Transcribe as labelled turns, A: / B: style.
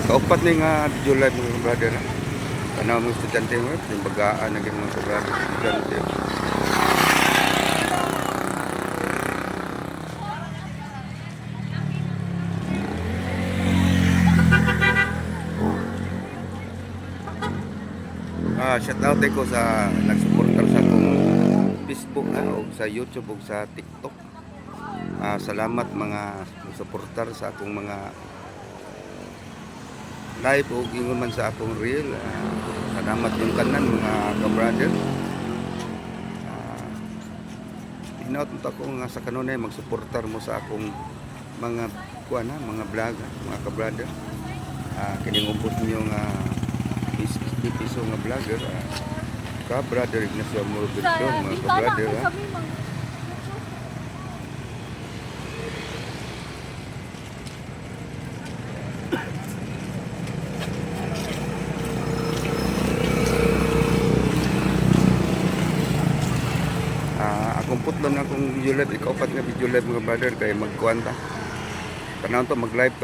A: Kaupat ni nga video live mga brother na. Tanaw mga estudyante mo, yung bagaan na ganyan mga brother. Estudyante. Shout out ko sa nagsuportar sa akong Facebook o sa YouTube o sa TikTok. Salamat mga suportar sa akong mga live o gingon man sa akong reel. Salamat yung tanan mga ka-brother. Hinaut mo ako nga sa kanunay magsuportar mo sa akong mga mga vlog mga ka-brother. Kiningupos niyo nga piso nga vlogger ka-brother Ignacio Amorbildo mga ka-brother akong putlan akong video live, ikaupat nga video live mga brother kay magkuwanta. Kanang to mag live